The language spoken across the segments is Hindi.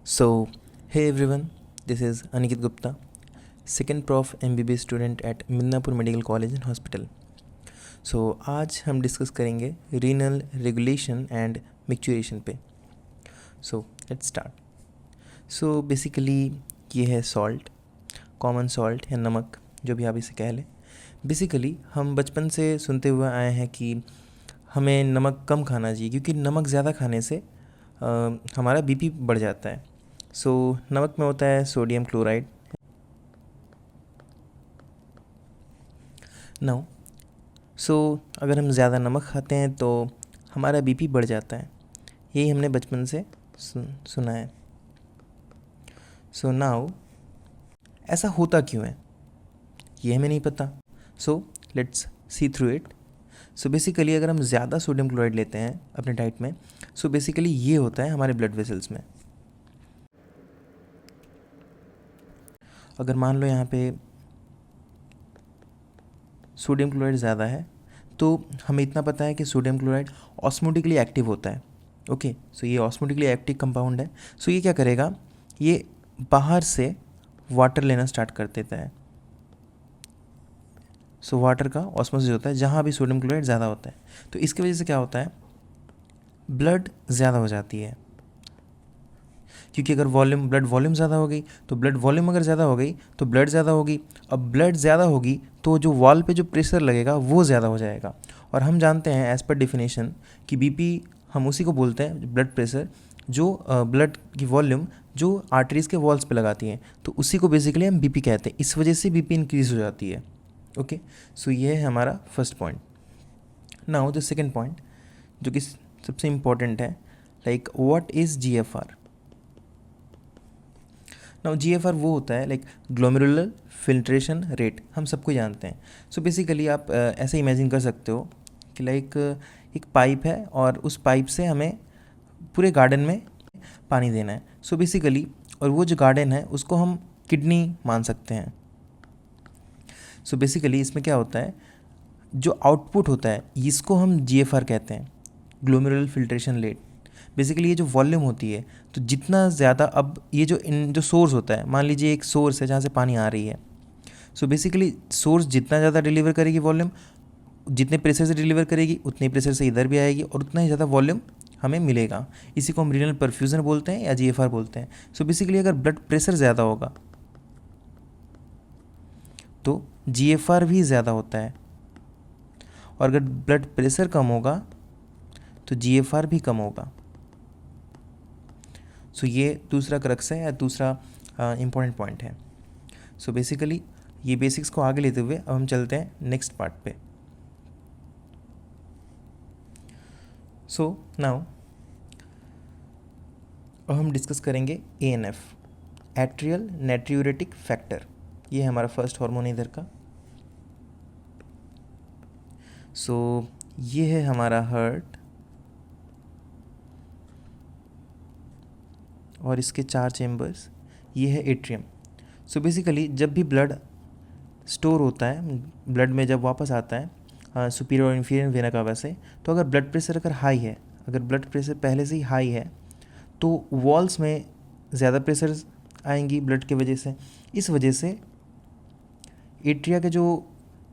So, hey everyone, this is Aniket Gupta, second prof MBBS student at Midnapore medical college and hospital. So आज हम डिस्कस करेंगे रीनल रेगुलेशन एंड मिक्चुरेशन पे. So let's start. So basically ये है सॉल्ट, कॉमन सॉल्ट या नमक, जो भी आप इसे कह लें. बेसिकली हम बचपन से सुनते हुए आए हैं कि हमें नमक कम खाना चाहिए, क्योंकि नमक ज़्यादा खाने से हमारा बीपी बढ़ जाता है. सो नमक में होता है सोडियम क्लोराइड. नाउ अगर हम ज़्यादा नमक खाते हैं तो हमारा बीपी बढ़ जाता है. यही हमने बचपन से सुना है. सो नाउ ऐसा होता क्यों है ये हमें नहीं पता. So let's see through it. So basically अगर हम ज़्यादा सोडियम क्लोराइड लेते हैं अपने डाइट में, सो बेसिकली ये होता है हमारे ब्लड वेसल्स में. अगर मान लो यहाँ पे सोडियम क्लोराइड ज़्यादा है, तो हमें इतना पता है कि सोडियम क्लोराइड ऑस्मोटिकली एक्टिव होता है. ओके, सो ये ऑस्मोटिकली एक्टिव कंपाउंड है. सो ये क्या करेगा, ये बाहर से वाटर लेना स्टार्ट कर देता है. सो वाटर का ऑस्मोसिस होता है जहाँ भी सोडियम क्लोराइड ज़्यादा होता है. तो इसकी वजह से क्या होता है, ब्लड ज़्यादा हो जाती है. क्योंकि अगर ब्लड वॉल्यूम ज़्यादा हो गई, तो ब्लड वॉल्यूम अगर ज़्यादा हो गई तो ब्लड ज़्यादा होगी. अब ब्लड ज़्यादा होगी तो जो वॉल पे जो प्रेशर लगेगा वो ज़्यादा हो जाएगा. और हम जानते हैं एज़ पर डेफिनेशन कि बीपी हम उसी को बोलते हैं, ब्लड प्रेशर, जो ब्लड की वॉल्यूम जो आर्टरीज़ के वॉल्स पे लगाती हैं, तो उसी को बेसिकली हम बीपी कहते हैं. इस वजह से बीपी इंक्रीज़ हो जाती है. ओके, सो ये है हमारा first point. Now the second point, जो कि सबसे इम्पॉर्टेंट है, like what is GFR. Now GFR वो होता है लाइक ग्लोमेरुलर फिल्ट्रेशन रेट. हम सबको जानते हैं. सो बेसिकली आप ऐसे इमेजिन कर सकते हो कि लाइक एक पाइप है और उस पाइप से हमें पूरे गार्डन में पानी देना है. सो बेसिकली और वो जो गार्डन है उसको हम किडनी मान सकते हैं. सो बेसिकली इसमें क्या होता है, जो आउटपुट होता है इसको हम GFR कहते हैं, ग्लोमेरुलर फिल्ट्रेशन रेट. बेसिकली ये जो वॉल्यूम होती है, तो जितना ज़्यादा, अब ये जो सोर्स होता है, मान लीजिए एक सोर्स है जहाँ से पानी आ रही है. सो बेसिकली सोर्स जितना ज़्यादा डिलीवर करेगी वॉल्यूम, जितने प्रेशर से डिलीवर करेगी उतने प्रेशर से इधर भी आएगी और उतना ही ज़्यादा वॉल्यूम हमें मिलेगा. इसी को हम रीनल परफ्यूजन बोलते हैं या GFR बोलते हैं. सो बेसिकली अगर ब्लड प्रेशर ज़्यादा होगा तो GFR भी ज़्यादा होता है, और अगर ब्लड प्रेशर कम होगा तो GFR भी कम होगा. सो ये दूसरा क्रक्स है या दूसरा इम्पॉर्टेंट पॉइंट है. सो बेसिकली ये बेसिक्स को आगे लेते हुए अब हम चलते हैं नेक्स्ट पार्ट पे. सो नाउ अब हम डिस्कस करेंगे ANF, एट्रियल नाट्रियूरेटिक फैक्टर. ये है हमारा फर्स्ट हार्मोन इधर का. सो ये है हमारा हार्ट और इसके 4 चेम्बर्स. ये है एट्रियम. सो बेसिकली जब भी ब्लड स्टोर होता है, ब्लड में जब वापस आता है सुपीरियर और इन्फीरियर वेना कावा से, तो अगर ब्लड प्रेशर अगर हाई है, अगर ब्लड प्रेशर पहले से ही हाई है, तो वॉल्स में ज़्यादा प्रेशर आएंगी ब्लड के वजह से. इस वजह से एट्रिया के जो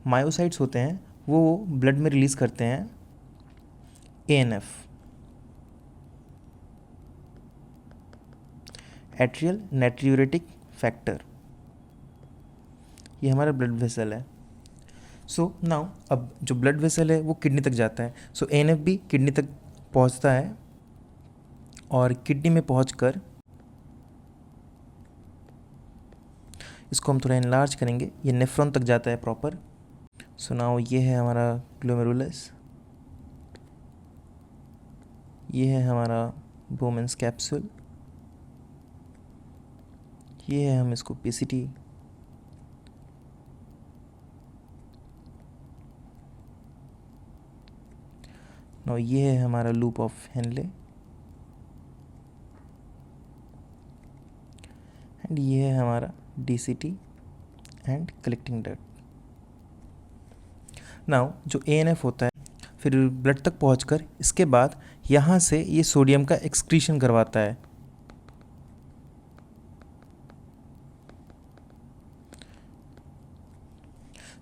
मायोसाइट्स होते हैं वो ब्लड में रिलीज़ करते हैं ANF, एट्रियल नाट्रियूरेटिक फैक्टर. ये हमारा ब्लड वेसल है. सो नाउ अब जो ब्लड वेसल है वो किडनी तक जाता है. सो ANF भी किडनी तक पहुंचता है और किडनी में पहुंचकर इसको हम थोड़ा इनलार्ज करेंगे, ये नेफ्रॉन तक जाता है प्रॉपर. सो नाउ ये है हमारा ग्लोमेरुलस, ये है हमारा बोमेंस कैप्सूल, ये है हम इसको PCT, नाउ ये है हमारा लूप ऑफ हेनले, एंड ये है हमारा DCT and collecting duct. Now जो ANF होता है फिर ब्लड तक पहुंचकर इसके बाद यहाँ से ये सोडियम का एक्सक्रीशन करवाता है.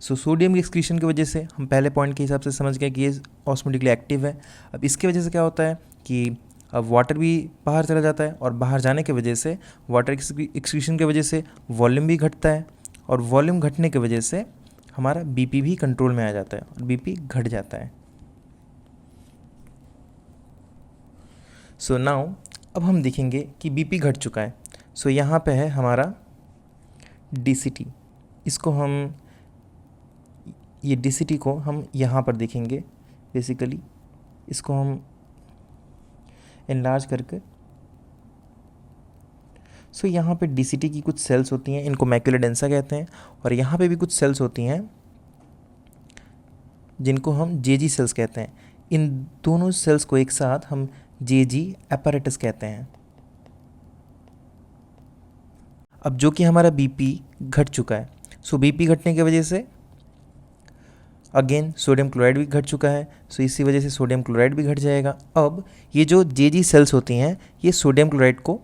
सो सोडियम की एक्सक्रीशन की वजह से हम पहले पॉइंट के हिसाब से समझ गए कि ये ऑस्मोटिकली एक्टिव है। अब इसकी वजह से क्या होता है कि अब वाटर भी बाहर चला जाता है, और बाहर जाने की वजह से वाटर एक्सक्रीशन की वजह से वॉल्यूम भी घटता है, और वॉल्यूम घटने की वजह से हमारा बीपी भी कंट्रोल में आ जाता है और बीपी घट जाता है। सो नाउ अब हम देखेंगे कि बीपी घट चुका है। सो यहाँ पे है हमारा डीसीटी। इसको हम, ये डीसीटी को हम यहाँ पर देखेंगे। बेसिकली इसको हम एनलार्ज करके, सो यहाँ पे डीसीटी की कुछ सेल्स होती हैं, इनको मैक्यूला डेंसा कहते हैं, और यहाँ पे भी कुछ सेल्स होती हैं जिनको हम जेजी सेल्स कहते हैं। इन दोनों सेल्स को एक साथ हम जेजी एपैरेटस कहते हैं। अब जो कि हमारा बीपी घट चुका है, सो बीपी घटने की वजह से अगेन सोडियम क्लोराइड भी घट चुका है, सो इसी वजह से सोडियम क्लोराइड भी घट जाएगा। अब ये जो जेजी सेल्स होती हैं ये सोडियम क्लोराइड को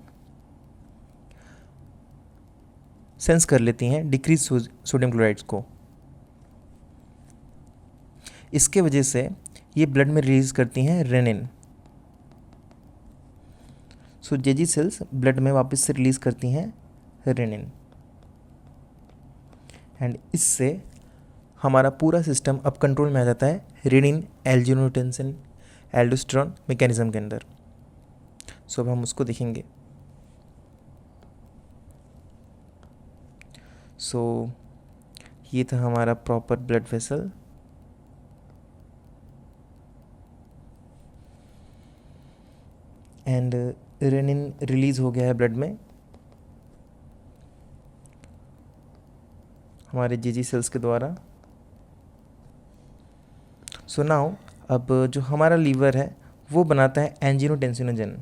सेंस कर लेती हैं, डिक्रीज सोडियम क्लोराइड्स को। इसके वजह से ये ब्लड में रिलीज करती हैं रेनिन। सो जेजी सेल्स ब्लड में वापस से रिलीज करती हैं रेनिन, एंड इससे हमारा पूरा सिस्टम अब कंट्रोल में आ जाता है रेनिन एंजियोटेंसिन एल्डोस्टेरोन मैकेनिज्म के अंदर। सो अब हम उसको देखेंगे। सो ये था हमारा proper blood vessel, and rennin release हो गया है ब्लड में हमारे जेजी सेल्स के द्वारा। सो नाउ अब जो हमारा लीवर है वो बनाता है एंजियोटेंसिनोजन।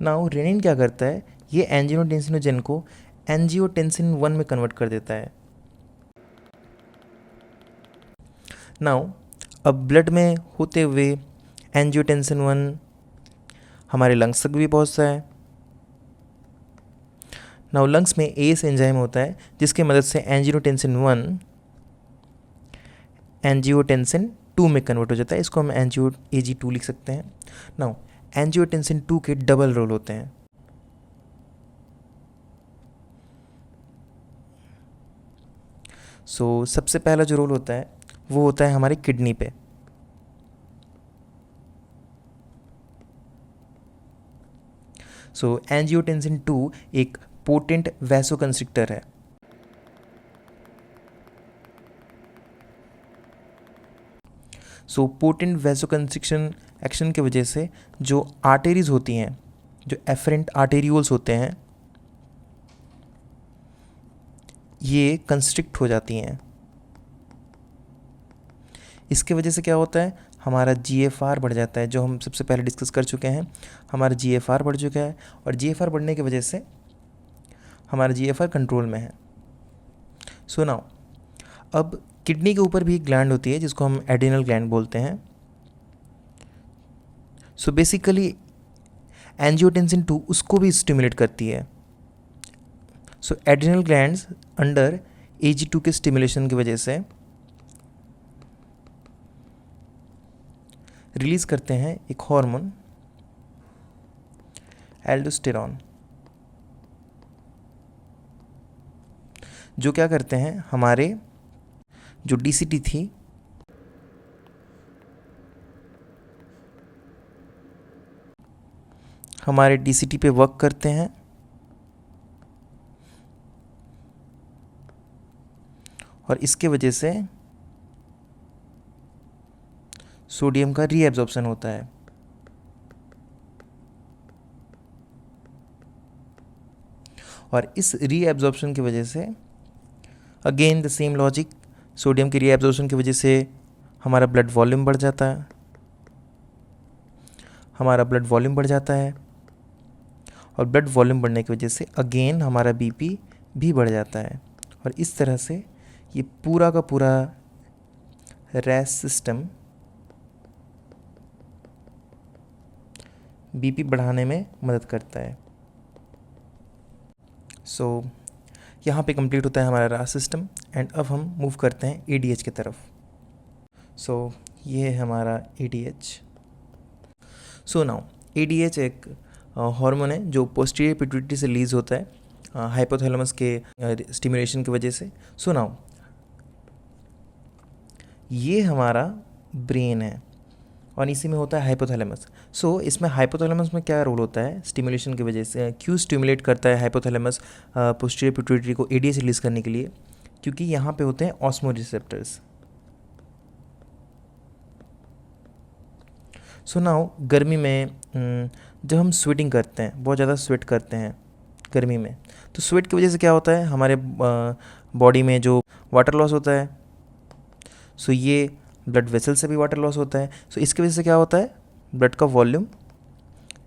नाउ रेनिन क्या करता है, ये एंजियोटेंसिनोजन को एंजियोटेंसिन 1 में कन्वर्ट कर देता है। नाउ अब ब्लड में होते हुए एंजियोटेंसिन 1 हमारे लंग्स तक भी पहुंचता है। नाउ लंग्स में एस एंजाइम होता है जिसकी मदद से एंजियोटेंसिन 1 एंजियोटेंसिन 2 में कन्वर्ट हो जाता है। इसको हम एंजियो AG2 लिख सकते हैं। नाउ एंजियोटेंसिन 2 के डबल रोल होते हैं। सो सबसे पहला जो रोल होता है वो होता है हमारी किडनी पे। सो एंजियोटेंसिन 2 एक पोटेंट वैसोकंस्ट्रिक्टर है। सो पोटेंट वैसोकंस्ट्रिक्शन एक्शन की वजह से जो आर्टेरीज होती हैं, जो एफरेंट आर्टेरियोल्स होते हैं, ये कंस्ट्रिक्ट हो जाती हैं। इसके वजह से क्या होता है, हमारा GFR बढ़ जाता है, जो हम सबसे पहले डिस्कस कर चुके हैं। हमारा GFR बढ़ चुका है, और GFR बढ़ने की वजह से हमारा GFR कंट्रोल में है। सो नाउ अब किडनी के ऊपर भी एक ग्लैंड होती है जिसको हम एड्रिनल ग्लैंड बोलते हैं। सो बेसिकली एंजियोटेंसिन 2 उसको भी स्टिमुलेट करती है। सो एड्रिनल ग्लैंड्स अंडर AG2 के स्टिमुलेशन की वजह से रिलीज करते हैं एक हार्मोन एल्डोस्टेरॉन, जो क्या करते हैं, हमारे जो डीसीटी थी हमारे डीसीटी पे वर्क करते हैं, और इसके वजह से सोडियम का रीएब्जॉर्प्शन होता है। और इस रीएब्जॉर्प्शन की वजह से again the same logic, sodium की रीएब्जॉर्प्शन की वजह से हमारा ब्लड वॉल्यूम बढ़ जाता है, और ब्लड वॉल्यूम बढ़ने की वजह से अगेन हमारा बीपी भी बढ़ जाता है। और इस तरह से ये पूरा का पूरा रैस सिस्टम बीपी बढ़ाने में मदद करता है। सो यहाँ पे कंप्लीट होता है हमारा रास सिस्टम एंड अब हम मूव करते हैं ADH की तरफ। सो ये है हमारा ADH। सो नाउ ADH एक हार्मोन है जो पोस्टीरियर पिट्यूटरी से रिलीज होता है हाइपोथैलेमस के स्टिमुलेशन की वजह से। सो नाउ ये हमारा ब्रेन है और इसी में होता है हाइपोथैलेमस। सो इसमें हाइपोथैलेमस में क्या रोल होता है स्टिमुलेशन की वजह से, क्यों स्टिमुलेट करता है हाइपोथैलेमस पोस्टीरियर पिट्यूटरी को ADH रिलीज करने के लिए? क्योंकि यहाँ पे होते हैं ऑस्मो रिसेप्टर्स। सो नाउ गर्मी में जब हम स्वेटिंग करते हैं, बहुत ज़्यादा स्वेट करते हैं गर्मी में, तो स्वेट की वजह से क्या होता है हमारे बॉडी में जो वाटर लॉस होता है। सो ये ब्लड वेसल से भी वाटर लॉस होता है। सो इसकी वजह से क्या होता है, ब्लड का वॉल्यूम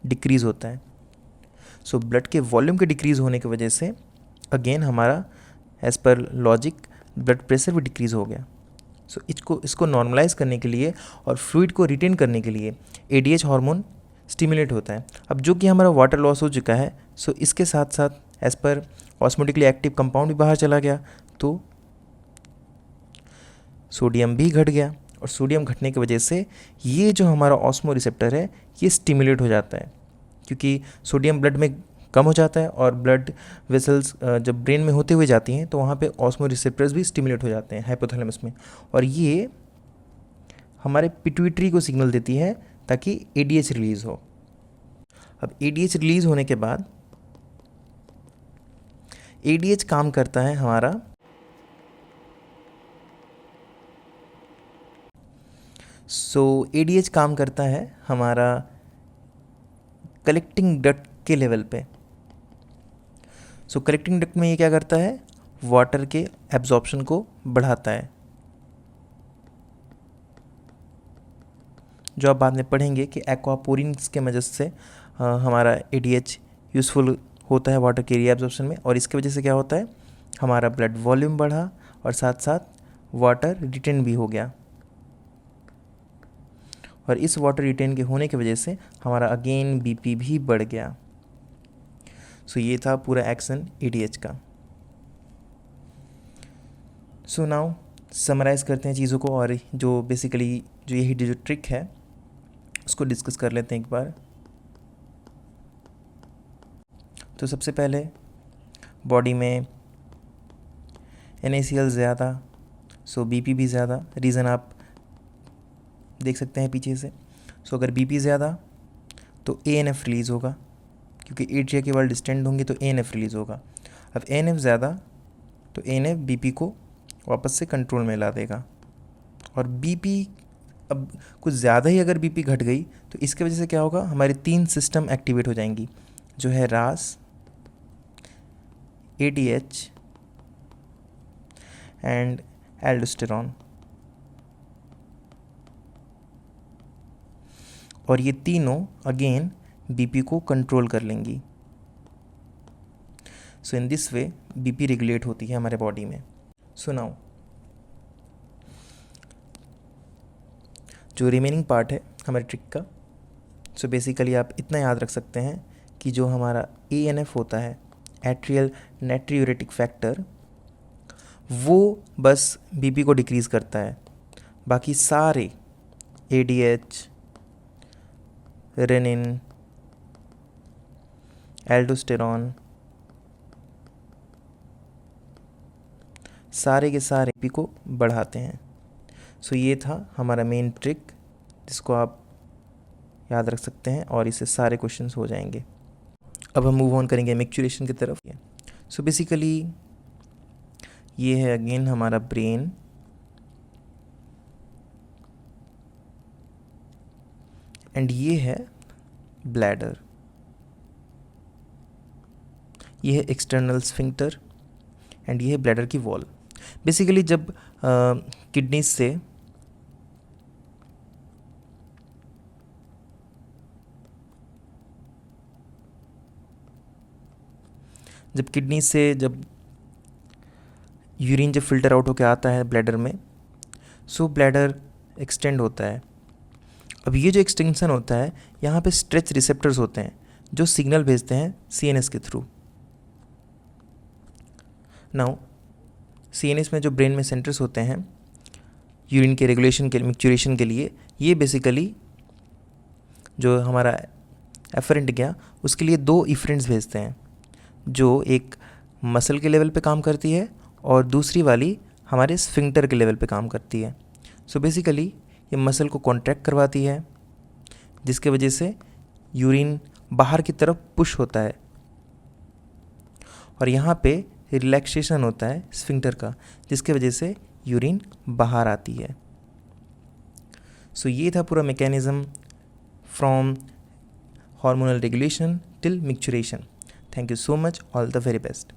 डिक्रीज़ होता है। सो ब्लड के वॉल्यूम के डिक्रीज़ होने की वजह से अगेन हमारा as per logic blood pressure भी डिक्रीज़ हो गया। सो इसको नॉर्मलाइज करने के लिए और फ्लूइड को रिटेन करने के लिए ADH हार्मोन स्टिमुलेट होता है। अब जो कि हमारा वाटर लॉस हो चुका है, सो इसके साथ साथ as per osmotically active compound भी बाहर चला गया, तो सोडियम भी घट गया और सोडियम घटने की वजह से ये जो हमारा ऑस्मो रिसेप्टर है ये स्टिमुलेट हो जाता है, क्योंकि सोडियम ब्लड में कम हो जाता है और ब्लड वेसल्स जब ब्रेन में होते हुए जाती हैं तो वहाँ पे ऑस्मो रिसेप्टर्स भी स्टिमुलेट हो जाते हैं हाइपोथैलेमस में, और ये हमारे पिट्यूटरी को सिग्नल देती है ताकि ADH रिलीज़ हो। अब ADH रिलीज़ होने के बाद ADH काम करता है हमारा ADH काम करता है हमारा कलेक्टिंग डक्ट के लेवल पे। कलेक्टिंग डक्ट में ये क्या करता है, वाटर के एब्जॉर्प्शन को बढ़ाता है, जो आप बाद में पढ़ेंगे कि एक्वापोरिन्स के मदद से हमारा ADH यूज़फुल होता है वाटर के रीएब्जॉर्प्शन में, और इसकी वजह से क्या होता है हमारा ब्लड वॉल्यूम बढ़ा और साथ साथ वाटर रिटेन भी हो गया, और इस वाटर रिटेन के होने की वजह से हमारा अगेन BP भी बढ़ गया। ये था पूरा एक्शन ADH का। नाउ समराइज़ करते हैं चीज़ों को, और जो बेसिकली जो यही जो ट्रिक है उसको डिस्कस कर लेते हैं एक बार। तो सबसे पहले बॉडी में NaCl ज़्यादा, BP भी ज़्यादा। रीज़न आप देख सकते हैं पीछे से। अगर BP ज़्यादा तो ANF रिलीज़ होगा, क्योंकि एट्रिया के वाल डिस्टेंड होंगे तो ANF रिलीज़ होगा। अब ANF ज़्यादा तो ANF BP को वापस से कंट्रोल में ला देगा, और BP अब कुछ ज़्यादा ही अगर BP घट गई तो इसकी वजह से क्या होगा, हमारे 3 सिस्टम एक्टिवेट हो जाएंगी, जो है RAS, ADH एंड एल्डोस्टेरॉन, और ये तीनों अगेन BP को कंट्रोल कर लेंगी। In this way BP regulate होती है हमारे बॉडी में। नाउ जो रिमेनिंग पार्ट है हमारे ट्रिक का, बेसिकली आप इतना याद रख सकते हैं कि जो हमारा ANF होता है, एट्रियल नाइट्रियूरेटिक फैक्टर, वो बस BP को डिक्रीज़ करता है। बाकी सारे ADH, रेनिन, एल्डोस्टेरॉन, सारे के सारे BP को बढ़ाते हैं। ये था हमारा मेन ट्रिक, जिसको आप याद रख सकते हैं और इससे सारे क्वेश्चंस हो जाएंगे। अब हम मूव ऑन करेंगे मैच्योरेशन की तरफ। बेसिकली ये है अगेन हमारा ब्रेन, एंड ये है ब्लैडर, ये है एक्सटर्नल स्फिंक्टर, एंड ये है ब्लैडर की वॉल। बेसिकली जब किडनी से जब यूरिन जब फिल्टर आउट होकर आता है ब्लैडर में, ब्लैडर एक्सटेंड होता है। अब ये जो एक्सटेंशन होता है, यहाँ पे स्ट्रेच रिसेप्टर्स होते हैं जो सिग्नल भेजते हैं CNS के थ्रू। नाउ CNS में जो ब्रेन में सेंटर्स होते हैं यूरिन के रेगुलेशन के मिक्चुरेशन के लिए, ये बेसिकली जो हमारा एफरेंट गया उसके लिए 2 इफरेंट्स भेजते हैं, जो एक मसल के लेवल पे काम करती है और दूसरी वाली हमारे स्फिंक्टर के लेवल पे काम करती है। सो बेसिकली ये मसल को कॉन्ट्रैक्ट करवाती है, जिसके वजह से यूरिन बाहर की तरफ पुश होता है, और यहाँ पे रिलैक्सेशन होता है स्फिंक्टर का, जिसके वजह से यूरिन बाहर आती है। सो ये था पूरा mechanism from hormonal regulation till micturition. Thank you so much, all the very best.